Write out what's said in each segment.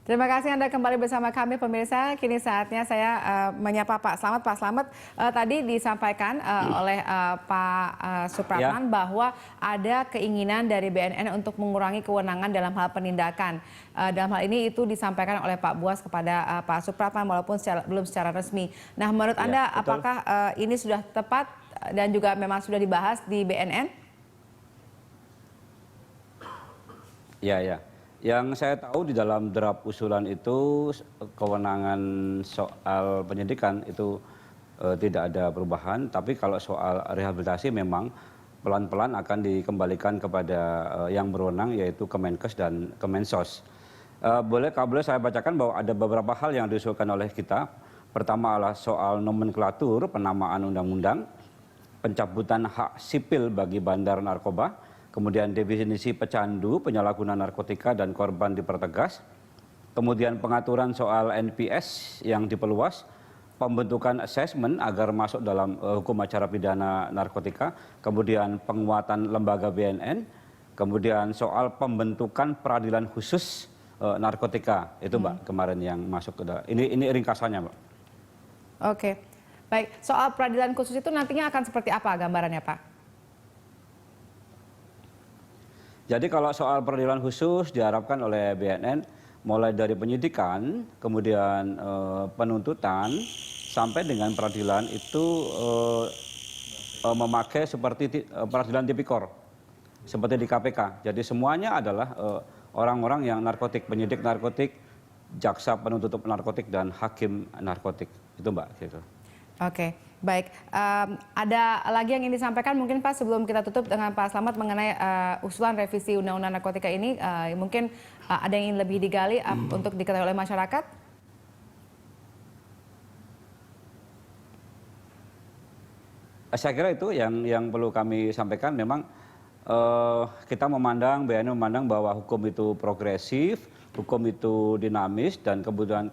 Terima kasih Anda kembali bersama kami pemirsa. Kini saatnya saya menyapa Pak Slamet. Pak Slamet, tadi disampaikan oleh Pak Supratman Ya, bahwa ada keinginan dari BNN untuk mengurangi kewenangan dalam hal penindakan. Dalam hal ini itu disampaikan oleh Pak Buas kepada Pak Supratman walaupun belum secara resmi. Nah, menurut ya, Anda betul. apakah ini sudah tepat dan juga memang sudah dibahas di BNN? Ya, ya. Yang saya tahu di dalam draft usulan itu kewenangan soal penyidikan itu tidak ada perubahan, tapi kalau soal rehabilitasi memang pelan-pelan akan dikembalikan kepada yang berwenang yaitu Kemenkes dan Kemensos. Kalau boleh saya bacakan bahwa ada beberapa hal yang diusulkan oleh kita. Pertama adalah soal nomenklatur penamaan undang-undang, pencabutan hak sipil bagi bandar narkoba, kemudian definisi pecandu, penyalahgunaan narkotika dan korban dipertegas, kemudian pengaturan soal NPS yang diperluas, pembentukan asesmen agar masuk dalam hukum acara pidana narkotika, kemudian penguatan lembaga BNN, kemudian soal pembentukan peradilan khusus narkotika, itu Mbak kemarin yang masuk ke dalam. Ini ringkasannya Mbak. Oke, baik. Soal peradilan khusus itu nantinya akan seperti apa gambarannya, Pak? Jadi kalau soal peradilan khusus diharapkan oleh BNN mulai dari penyidikan, kemudian penuntutan sampai dengan peradilan itu memakai seperti peradilan tipikor seperti di KPK. Jadi semuanya adalah orang-orang yang narkotik, penyidik narkotik, jaksa penuntut narkotik dan hakim narkotik. Itu Mbak gitu. Oke, baik. Ada lagi yang ingin disampaikan mungkin Pak sebelum kita tutup dengan Pak Slamet mengenai usulan revisi Undang-Undang Narkotika ini, mungkin ada yang ingin lebih digali untuk diketahui oleh masyarakat? Saya kira itu yang perlu kami sampaikan. Memang kita BNN memandang bahwa hukum itu progresif, hukum itu dinamis dan kebutuhan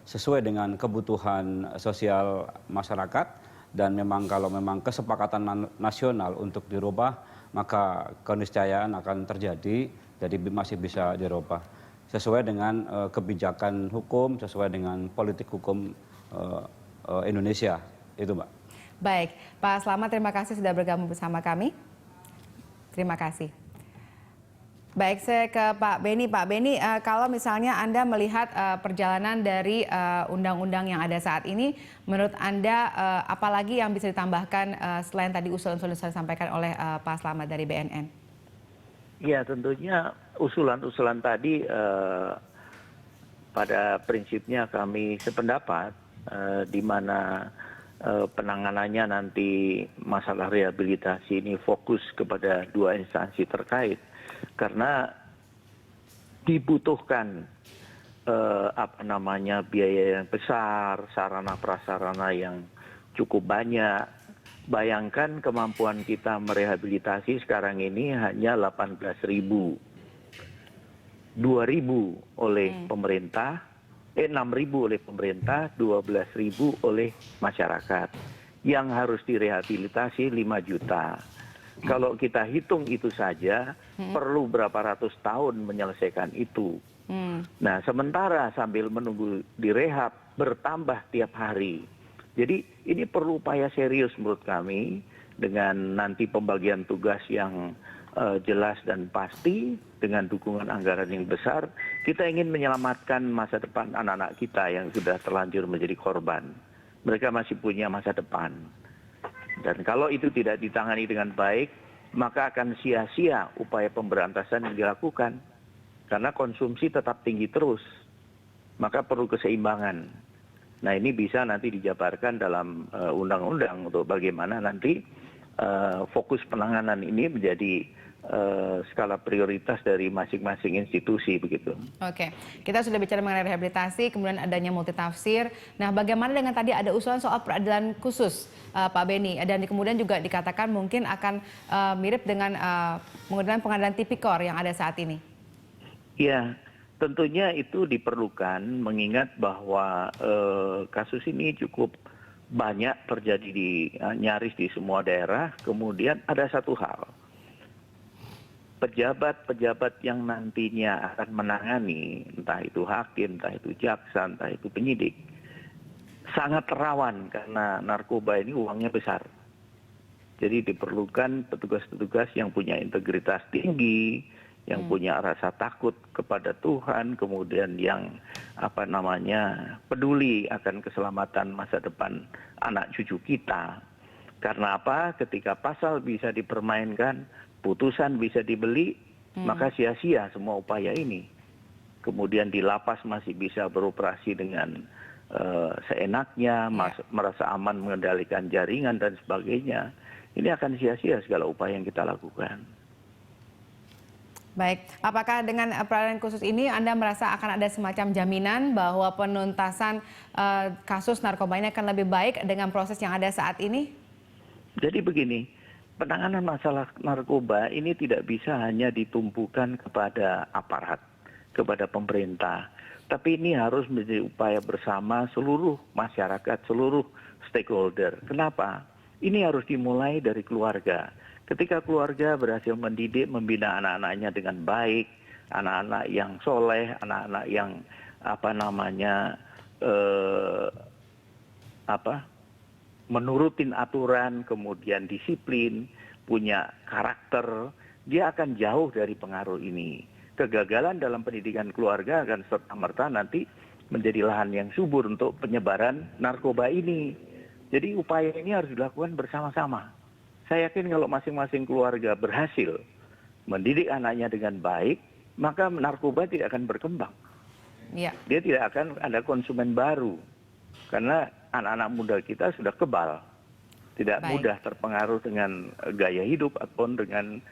sesuai dengan kebutuhan sosial masyarakat, dan memang kalau memang kesepakatan nasional untuk dirubah maka keniscayaan akan terjadi, jadi masih bisa dirubah sesuai dengan kebijakan hukum, sesuai dengan politik hukum Indonesia itu Mbak. Baik, Pak Slamet terima kasih sudah bergabung bersama kami. Terima kasih. Baik, saya ke Pak Beni. Pak Beni, kalau misalnya Anda melihat perjalanan dari undang-undang yang ada saat ini, menurut Anda apalagi yang bisa ditambahkan selain tadi usulan-usulan yang disampaikan oleh Pak Slamet dari BNN? Ya, tentunya usulan-usulan tadi pada prinsipnya kami sependapat, di mana penanganannya nanti masalah rehabilitasi ini fokus kepada dua instansi terkait, karena dibutuhkan biaya yang besar, sarana prasarana yang cukup banyak. Bayangkan kemampuan kita merehabilitasi sekarang ini hanya 18.000, 2.000 oleh pemerintah, 6.000 oleh pemerintah, 12.000 oleh masyarakat. Yang harus direhabilitasi 5 juta. Kalau kita hitung itu saja, perlu berapa ratus tahun menyelesaikan itu. Nah, sementara sambil menunggu direhab, bertambah tiap hari. Jadi ini perlu upaya serius menurut kami, dengan nanti pembagian tugas yang jelas dan pasti, dengan dukungan anggaran yang besar. Kita ingin menyelamatkan masa depan anak-anak kita yang sudah terlanjur menjadi korban. Mereka masih punya masa depan. Dan kalau itu tidak ditangani dengan baik, maka akan sia-sia upaya pemberantasan yang dilakukan. Karena konsumsi tetap tinggi terus, maka perlu keseimbangan. Nah, ini bisa nanti dijabarkan dalam undang-undang untuk bagaimana nanti fokus penanganan ini menjadi skala prioritas dari masing-masing institusi begitu. Oke, kita sudah bicara mengenai rehabilitasi, kemudian adanya multitafsir. Nah, bagaimana dengan tadi ada usulan soal peradilan khusus, Pak Beni, dan kemudian juga dikatakan mungkin akan mirip dengan menggunakan pengadilan tipikor yang ada saat ini? Ya, tentunya itu diperlukan mengingat bahwa kasus ini cukup banyak terjadi nyaris di semua daerah. Kemudian ada satu hal, pejabat-pejabat yang nantinya akan menangani, entah itu hakim, entah itu jaksa, entah itu penyidik, sangat rawan karena narkoba ini uangnya besar. Jadi diperlukan petugas-petugas yang punya integritas tinggi, yang punya rasa takut kepada Tuhan, kemudian yang peduli akan keselamatan masa depan anak cucu kita. Karena apa? Ketika pasal bisa dipermainkan, putusan bisa dibeli, maka sia-sia semua upaya ini. Kemudian di lapas masih bisa beroperasi dengan seenaknya, merasa aman mengendalikan jaringan dan sebagainya. Ini akan sia-sia segala upaya yang kita lakukan. Baik, apakah dengan peradilan khusus ini Anda merasa akan ada semacam jaminan bahwa penuntasan kasus narkoba ini akan lebih baik dengan proses yang ada saat ini? Jadi begini, penanganan masalah narkoba ini tidak bisa hanya ditumpukan kepada aparat, kepada pemerintah. Tapi ini harus menjadi upaya bersama seluruh masyarakat, seluruh stakeholder. Kenapa? Ini harus dimulai dari keluarga. Ketika keluarga berhasil mendidik, membina anak-anaknya dengan baik, anak-anak yang soleh, anak-anak yang menurutin aturan, kemudian disiplin, punya karakter, dia akan jauh dari pengaruh ini. Kegagalan dalam pendidikan keluarga akan serta-merta nanti menjadi lahan yang subur untuk penyebaran narkoba ini. Jadi upaya ini harus dilakukan bersama-sama. Saya yakin kalau masing-masing keluarga berhasil mendidik anaknya dengan baik, maka narkoba tidak akan berkembang. Ya. Dia tidak akan ada konsumen baru. Karena anak-anak muda kita sudah kebal. Tidak mudah terpengaruh dengan gaya hidup ataupun dengan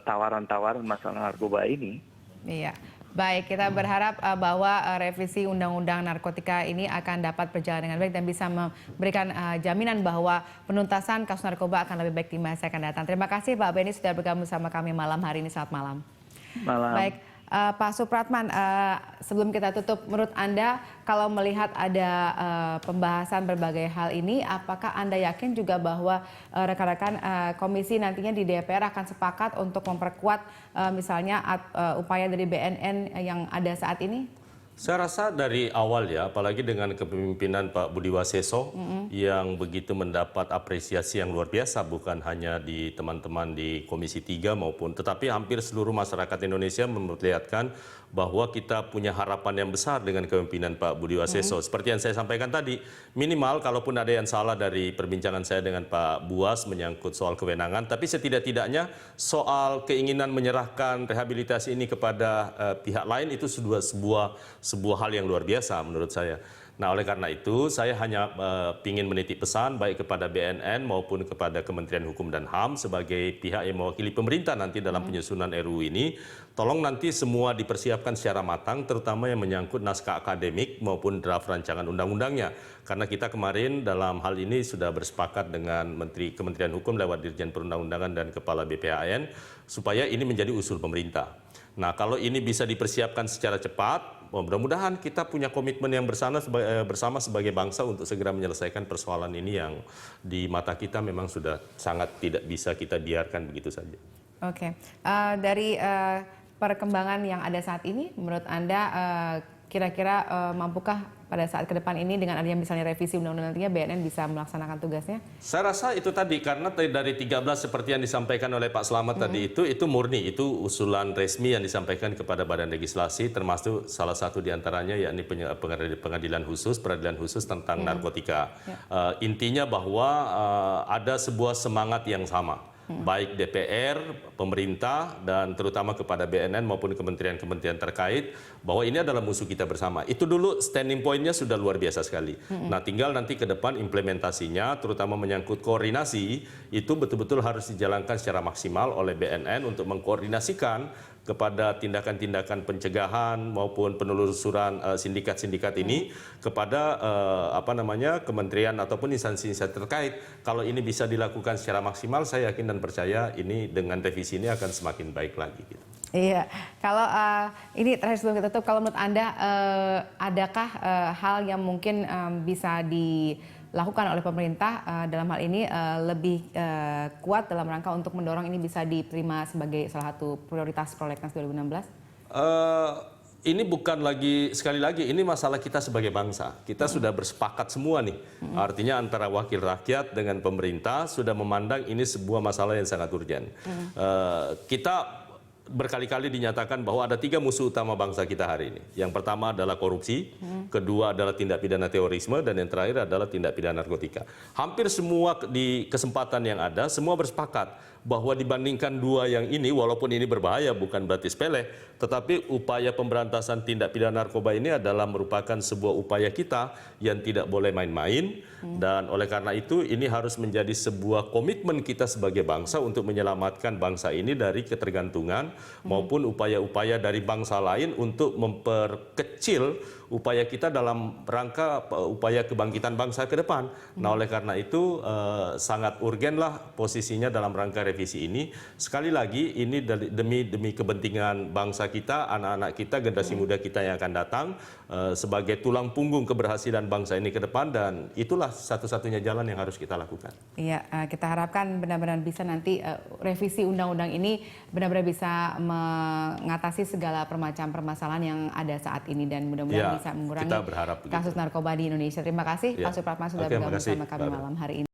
tawaran-tawaran masalah narkoba ini. Iya. Baik, kita berharap bahwa revisi Undang-Undang Narkotika ini akan dapat berjalan dengan baik dan bisa memberikan jaminan bahwa penuntasan kasus narkoba akan lebih baik di masa yang akan datang. Terima kasih Pak Beni sudah bergabung sama kami malam hari ini. Selamat malam. Malam. Baik, Pak Supratman, sebelum kita tutup, menurut Anda kalau melihat ada pembahasan berbagai hal ini, apakah Anda yakin juga bahwa rekan-rekan komisi nantinya di DPR akan sepakat untuk memperkuat misalnya upaya dari BNN yang ada saat ini? Saya rasa dari awal ya, apalagi dengan kepemimpinan Pak Budi Waseso yang begitu mendapat apresiasi yang luar biasa, bukan hanya di teman-teman di Komisi 3 maupun, tetapi hampir seluruh masyarakat Indonesia memperlihatkan bahwa kita punya harapan yang besar dengan kepemimpinan Pak Budi Waseso. Seperti yang saya sampaikan tadi, minimal kalaupun ada yang salah dari perbincangan saya dengan Pak Buas menyangkut soal kewenangan, tapi setidak-tidaknya soal keinginan menyerahkan rehabilitasi ini kepada pihak lain itu sudah sebuah hal yang luar biasa menurut saya. Nah, oleh karena itu saya hanya ingin menitip pesan baik kepada BNN maupun kepada Kementerian Hukum dan HAM sebagai pihak yang mewakili pemerintah nanti dalam penyusunan RUU ini, tolong nanti semua dipersiapkan secara matang, terutama yang menyangkut naskah akademik maupun draft rancangan undang-undangnya. Karena kita kemarin dalam hal ini sudah bersepakat dengan Kementerian Hukum lewat Dirjen Perundang-undangan dan Kepala BPAN supaya ini menjadi usul pemerintah. Nah, kalau ini bisa dipersiapkan secara cepat, mudah-mudahan kita punya komitmen yang bersama sebagai bangsa untuk segera menyelesaikan persoalan ini yang di mata kita memang sudah sangat tidak bisa kita biarkan begitu saja. Oke. Dari perkembangan yang ada saat ini, menurut Anda kira-kira mampukah pada saat ke depan ini dengan adanya misalnya revisi undang-undang nantinya BNN bisa melaksanakan tugasnya? Saya rasa itu tadi, karena dari 13 seperti yang disampaikan oleh Pak Slamet tadi itu murni, itu usulan resmi yang disampaikan kepada Badan Legislasi, termasuk salah satu diantaranya yakni peradilan khusus tentang narkotika. Intinya bahwa ada sebuah semangat yang sama. Baik DPR, pemerintah, dan terutama kepada BNN maupun kementerian-kementerian terkait, bahwa ini adalah musuh kita bersama. Itu dulu standing point-nya sudah luar biasa sekali. Nah, tinggal nanti ke depan implementasinya, terutama menyangkut koordinasi, itu betul-betul harus dijalankan secara maksimal oleh BNN untuk mengkoordinasikan kepada tindakan-tindakan pencegahan maupun penelusuran sindikat-sindikat ini kepada kementerian ataupun instansi-instansi terkait. Kalau ini bisa dilakukan secara maksimal, saya yakin dan percaya ini dengan revisi ini akan semakin baik lagi. Gitu. Iya, kalau ini terakhir sebelum kita tutup, kalau menurut Anda adakah hal yang mungkin bisa dilakukan oleh pemerintah dalam hal ini lebih kuat dalam rangka untuk mendorong ini bisa diterima sebagai salah satu prioritas prolegnas 2016? Ini bukan lagi, sekali lagi, ini masalah kita sebagai bangsa. Kita sudah bersepakat semua nih. Artinya antara wakil rakyat dengan pemerintah sudah memandang ini sebuah masalah yang sangat urgen. Kita berkali-kali dinyatakan bahwa ada 3 musuh utama bangsa kita hari ini. Yang pertama adalah korupsi, kedua adalah tindak pidana terorisme, dan yang terakhir adalah tindak pidana narkotika. Hampir semua di kesempatan yang ada, semua bersepakat bahwa dibandingkan 2 yang ini, walaupun ini berbahaya, bukan berarti sepele, tetapi upaya pemberantasan tindak pidana narkoba ini adalah merupakan sebuah upaya kita yang tidak boleh main-main, dan oleh karena itu ini harus menjadi sebuah komitmen kita sebagai bangsa untuk menyelamatkan bangsa ini dari ketergantungan maupun upaya-upaya dari bangsa lain untuk memperkecil upaya kita dalam rangka upaya kebangkitan bangsa ke depan. Nah, oleh karena itu sangat urgenlah posisinya dalam rangka revisi ini. Sekali lagi, ini demi kepentingan bangsa kita, anak-anak kita, generasi muda kita yang akan datang sebagai tulang punggung keberhasilan bangsa ini ke depan, dan itulah satu-satunya jalan yang harus kita lakukan. Iya, kita harapkan benar-benar bisa nanti revisi undang-undang ini benar-benar bisa mengatasi segala macam permasalahan yang ada saat ini, dan mudah-mudahan bisa mengurangi kasus narkoba di Indonesia. Terima kasih Pak Supratman sudah bergabung bersama kami malam hari ini.